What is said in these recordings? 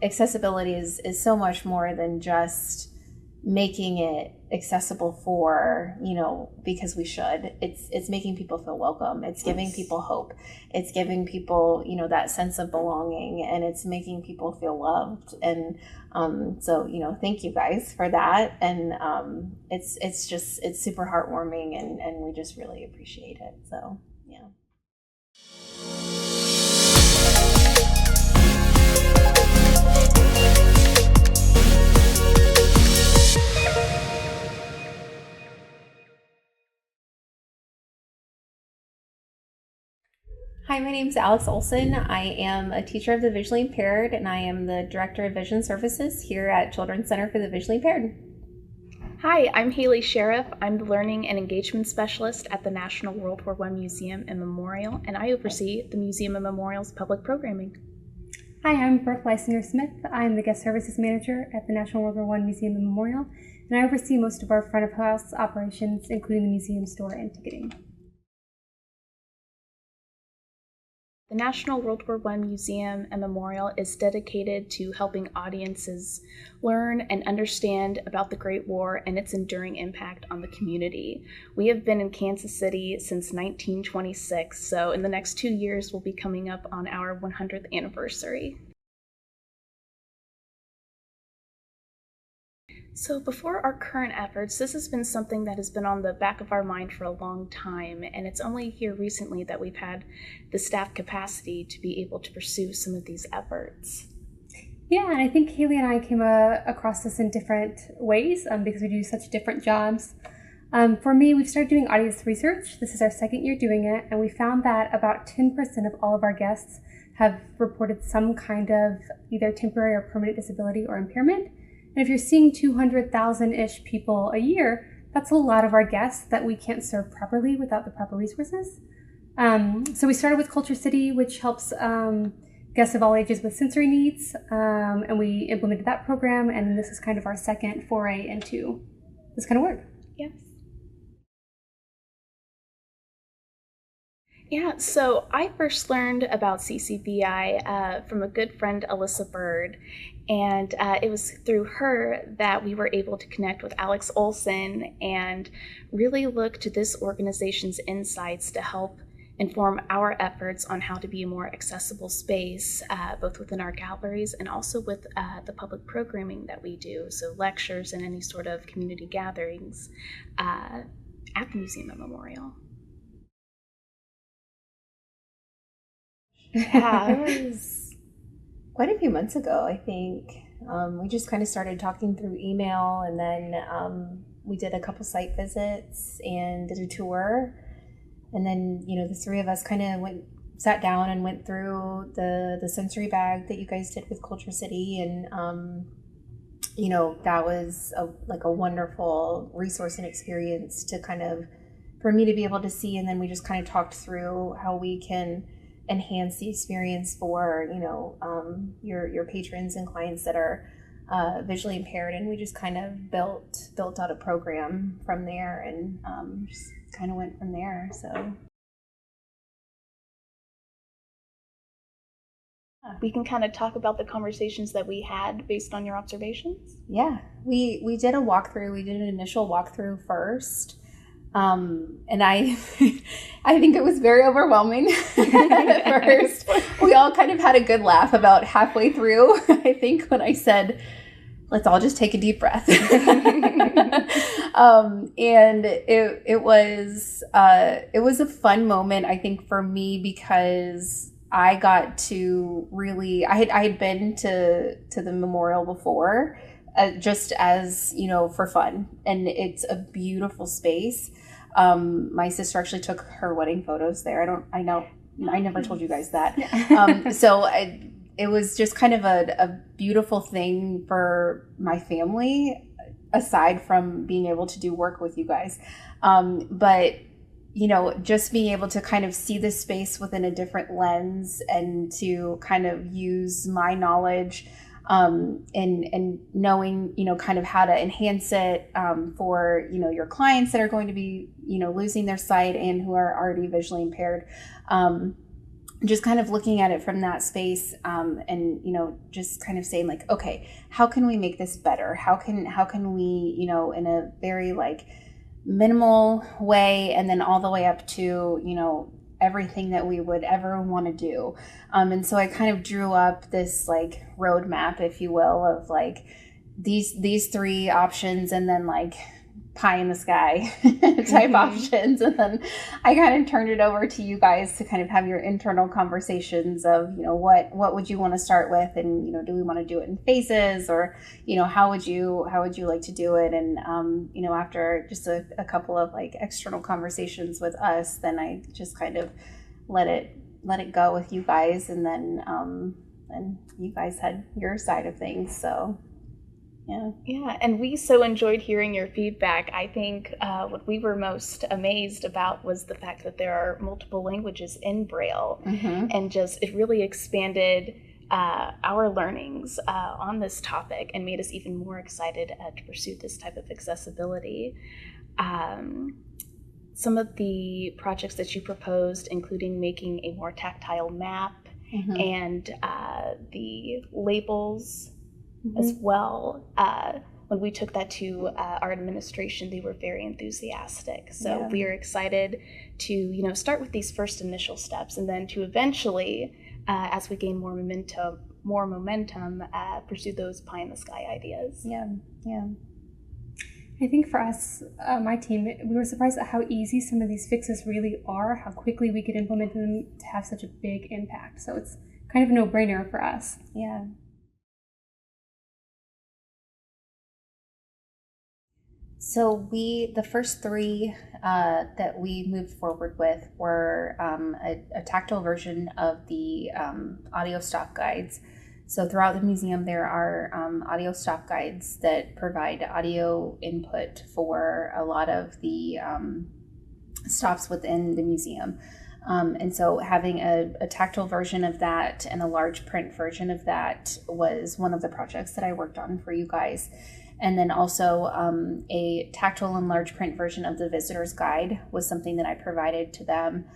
Accessibility is so much more than just making it accessible for, because we should. It's making people feel welcome. It's giving people hope. It's giving people, that sense of belonging, and it's making people feel loved. And so, thank you guys for that. And it's super heartwarming, and we just really appreciate it. So, yeah. Hi, my name is Alex Olson. I am a teacher of the visually impaired, and I am the Director of Vision Services here at Children's Center for the Visually Impaired. Hi, I'm Haley Sheriff. I'm the Learning and Engagement Specialist at the National World War I Museum and Memorial, and I oversee the Museum and Memorial's public programming. Hi, I'm Brooke Leisinger-Smith. I'm the Guest Services Manager at the National World War I Museum and Memorial, and I oversee most of our front of house operations, including the museum store and ticketing. The National World War I Museum and Memorial is dedicated to helping audiences learn and understand about the Great War and its enduring impact on the community. We have been in Kansas City since 1926, so in the next 2 years we'll be coming up on our 100th anniversary. So before our current efforts, this has been something that has been on the back of our mind for a long time, and it's only here recently that we've had the staff capacity to be able to pursue some of these efforts. Yeah, and I think Haley and I came across this in different ways because we do such different jobs. For me, we've started doing audience research. This is our second year doing it, and we found that about 10% of all of our guests have reported some kind of either temporary or permanent disability or impairment. And if you're seeing 200,000-ish people a year, that's a lot of our guests that we can't serve properly without the proper resources. So we started with Culture City, which helps guests of all ages with sensory needs, and we implemented that program, and this is kind of our second foray into this kind of work. Yes. Yeah, so I first learned about CCVI from a good friend, Alyssa Bird, and it was through her that we were able to connect with Alex Olson and really look to this organization's insights to help inform our efforts on how to be a more accessible space, both within our galleries and also with the public programming that we do, so lectures and any sort of community gatherings at the Museum and Memorial. Yeah, it was quite a few months ago, I think. We just kind of started talking through email, and then we did a couple site visits and did a tour. And then, the three of us kind of sat down and went through the sensory bag that you guys did with Culture City. And, that was a wonderful resource and experience to for me to be able to see. And then we just kind of talked through how we can enhance the experience for your patrons and clients that are visually impaired, and we just kind of built out a program from there, and just kind of went from there. So we can kind of talk about the conversations that we had based on your observations. Yeah, we did a walkthrough. We did an initial walkthrough first. And I think it was very overwhelming at first. We all kind of had a good laugh about halfway through, I think, when I said, let's all just take a deep breath. And it was a fun moment, I think, for me, because I got to really, I had been to the memorial before, just as, for fun. And it's a beautiful space. My sister actually took her wedding photos there. I never told you guys that. So it was just kind of a beautiful thing for my family, aside from being able to do work with you guys. But, just being able to kind of see this space within a different lens and to kind of use my knowledge and knowing, kind of how to enhance it for, your clients that are going to be, losing their sight and who are already visually impaired. just kind of looking at it from that space, and just kind of saying like, okay, how can we make this better? How can we, in a very like minimal way, and then all the way up to everything that we would ever want to do. And so I kind of drew up this like roadmap, if you will, of like these three options, and then like pie in the sky type options. And then I kind of turned it over to you guys to kind of have your internal conversations of, what would you want to start with? And, do we want to do it in phases, or, how would you like to do it? And, after just a couple of like external conversations with us, then I just kind of let it go with you guys. And then, and you guys had your side of things. So Yeah, and we so enjoyed hearing your feedback. I think what we were most amazed about was the fact that there are multiple languages in Braille, and just it really expanded our learnings on this topic and made us even more excited to pursue this type of accessibility. Some of the projects that you proposed, including making a more tactile map and the labels as well. When we took that to our administration, they were very enthusiastic. So we are excited to, start with these first initial steps, and then to eventually, as we gain more momentum, pursue those pie in the sky ideas. Yeah. I think for us, my team, we were surprised at how easy some of these fixes really are, how quickly we could implement them to have such a big impact. So it's kind of a no-brainer for us. Yeah. So the first three that we moved forward with were a tactile version of the audio stop guides. So throughout the museum, there are audio stop guides that provide audio input for a lot of the stops within the museum. And so having a tactile version of that and a large print version of that was one of the projects that I worked on for you guys. And then also a tactile and large print version of the visitor's guide was something that I provided to them.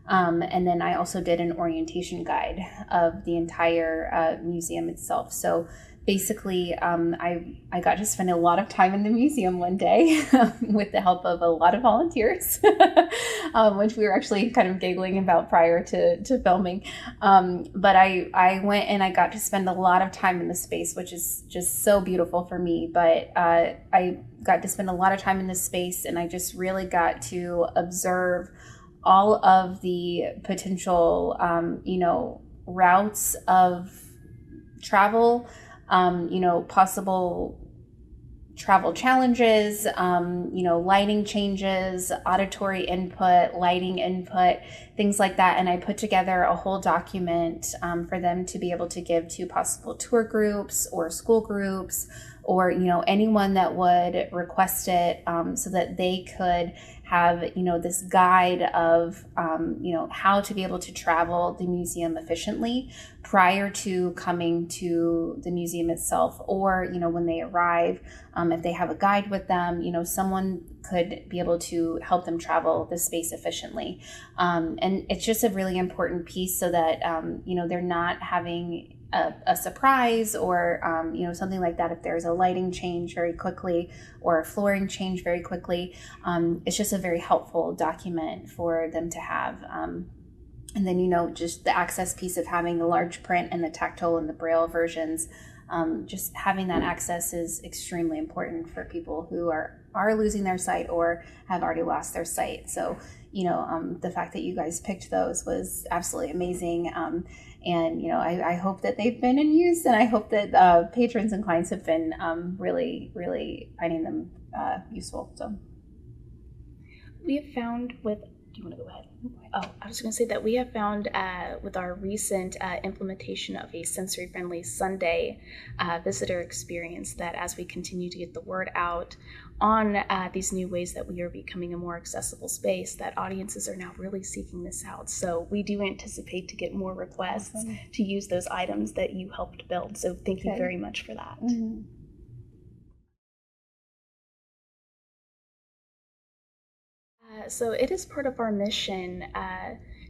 And then I also did an orientation guide of the entire museum itself. So basically, I got to spend a lot of time in the museum one day with the help of a lot of volunteers, which we were actually kind of giggling about prior to filming. But I went and I got to spend a lot of time in the space, which is just so beautiful for me. But I got to spend a lot of time in this space, and I just really got to observe all of the potential, routes of travel, possible travel challenges, lighting changes, auditory input, lighting input, things like that. And I put together a whole document for them to be able to give to possible tour groups or school groups, or, anyone that would request it, so that they could have, this guide of, how to be able to travel the museum efficiently prior to coming to the museum itself, or, when they arrive, if they have a guide with them, someone could be able to help them travel the space efficiently. And it's just a really important piece so that, they're not having a surprise or, something like that. If there's a lighting change very quickly or a flooring change very quickly, it's just a very helpful document for them to have. And then, just the access piece of having the large print and the tactile and the Braille versions, just having that access is extremely important for people who are losing their sight or have already lost their sight. So, the fact that you guys picked those was absolutely amazing. And, I hope that they've been in use, and I hope that patrons and clients have been really, really finding them useful. So we have found with, do you want to go ahead? Oh, I was going to say that we have found with our recent implementation of a sensory-friendly Sunday visitor experience that as we continue to get the word out on these new ways that we are becoming a more accessible space, that audiences are now really seeking this out. So we do anticipate to get more requests to use those items that you helped build. So thank you very much for that. Mm-hmm. So it is part of our mission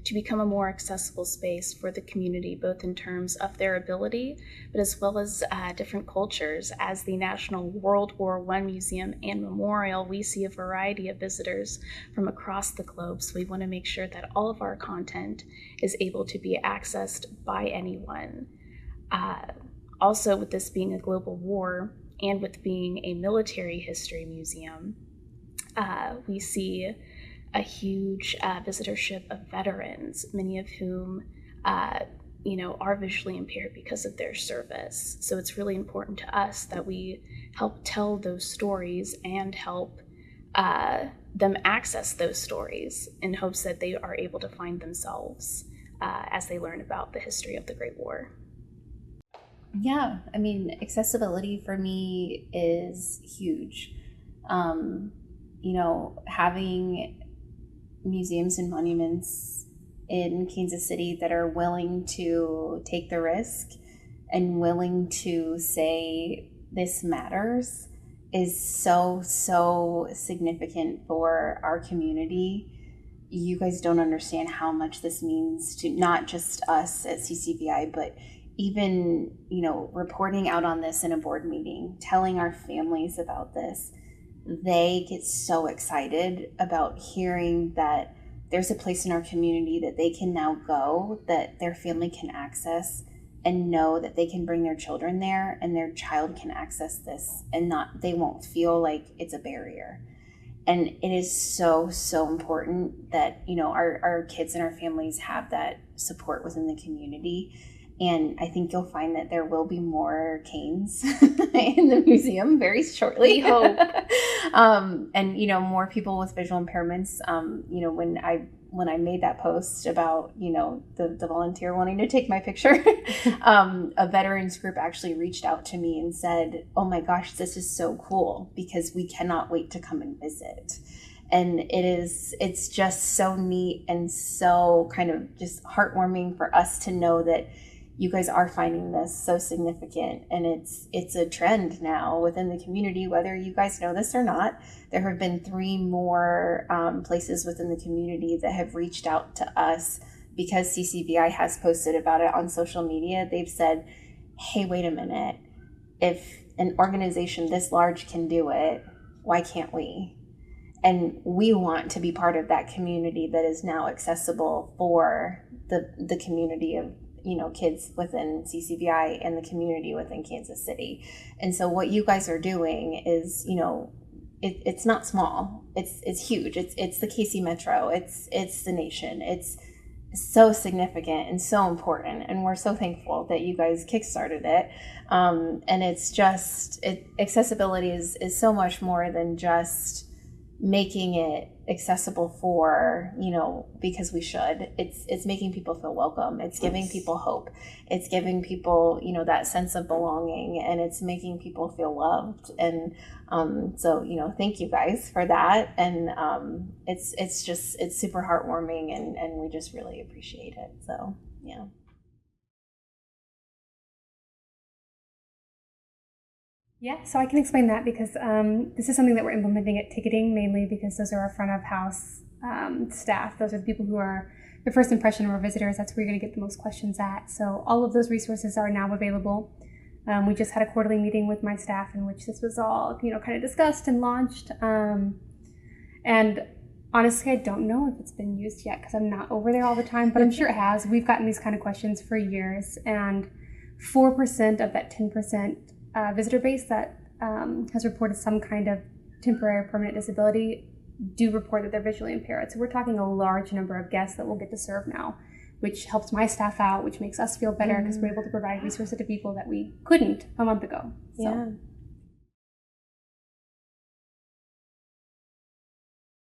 to become a more accessible space for the community, both in terms of their ability, but as well as different cultures. As the National World War I Museum and Memorial, we see a variety of visitors from across the globe, so we want to make sure that all of our content is able to be accessed by anyone. Also, with this being a global war and with being a military history museum, we see a huge visitorship of veterans, many of whom are visually impaired because of their service. So it's really important to us that we help tell those stories and help them access those stories in hopes that they are able to find themselves as they learn about the history of the Great War. Yeah, I mean, accessibility for me is huge. Having museums and monuments in Kansas City that are willing to take the risk and willing to say this matters is so significant for our community. You guys don't understand how much this means to not just us at CCVI, but even, reporting out on this in a board meeting, telling our families about this. They get so excited about hearing that there's a place in our community that they can now go, that their family can access, and know that they can bring their children there and their child can access this and they won't feel like it's a barrier. And it is so important that, our kids and our families have that support within the community. And I think you'll find that there will be more canes in the museum very shortly. We hope. And more people with visual impairments. When I made that post about the volunteer wanting to take my picture, a veterans group actually reached out to me and said, "Oh my gosh, this is so cool because we cannot wait to come and visit." And it's just so neat and so kind of just heartwarming for us to know that you guys are finding this so significant, and it's a trend now within the community, whether you guys know this or not. There have been 3 more places within the community that have reached out to us because CCVI has posted about it on social media. They've said, hey, wait a minute, if an organization this large can do it, why can't we? And we want to be part of that community that is now accessible for the community of kids within CCVI and the community within Kansas City. And so what you guys are doing is, it's not small. It's huge. It's the KC Metro. It's the nation. It's so significant and so important. And we're so thankful that you guys kickstarted it. And it's just, accessibility is so much more than just making it accessible for, because we should. It's making people feel welcome. It's giving people hope. It's giving people, that sense of belonging, and it's making people feel loved. And so, thank you guys for that. And it's super heartwarming, and we just really appreciate it. So, yeah. Yeah, so I can explain that because this is something that we're implementing at ticketing, mainly because those are our front of house staff. Those are the people who are the first impression of our visitors. That's where you're going to get the most questions at. So all of those resources are now available. We just had a quarterly meeting with my staff in which this was all, kind of discussed and launched. And honestly, I don't know if it's been used yet because I'm not over there all the time, but I'm sure it has. We've gotten these kind of questions for years, and 4% of that 10% visitor base that has reported some kind of temporary or permanent disability do report that they're visually impaired. So we're talking a large number of guests that we'll get to serve now, which helps my staff out, which makes us feel better because we're able to provide resources to people that we couldn't a month ago. So. Yeah.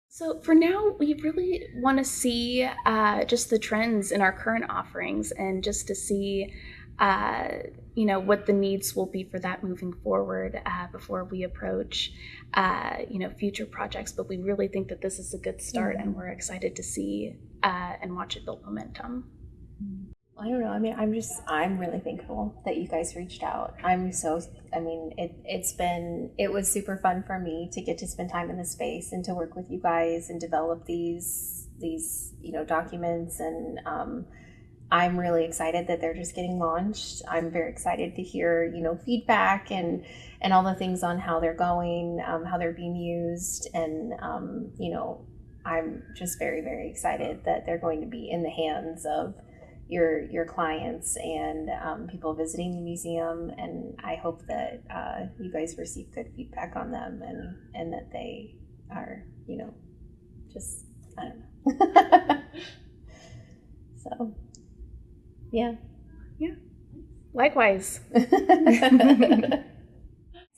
So for now, we really want to see just the trends in our current offerings and just to see what the needs will be for that moving forward before we approach, future projects. But we really think that this is a good start, and we're excited to see and watch it build momentum. I don't know. I mean, I'm really thankful that you guys reached out. It was super fun for me to get to spend time in the space and to work with you guys and develop these documents, and I'm really excited that they're just getting launched. I'm very excited to hear feedback and all the things on how they're going, how they're being used, and I'm just very, very excited that they're going to be in the hands of your clients and people visiting the museum. And I hope that you guys receive good feedback on them, and that they are just, I don't know. So yeah. Likewise.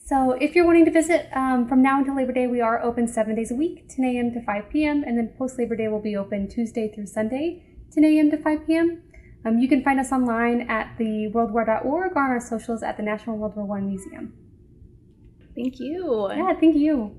So if you're wanting to visit, from now until Labor Day, we are open 7 days a week, 10 a.m. to 5 p.m. And then post-Labor Day will be open Tuesday through Sunday, 10 a.m. to 5 p.m. You can find us online at theworldwar.org or on our socials at the National World War I Museum. Thank you. Yeah, thank you.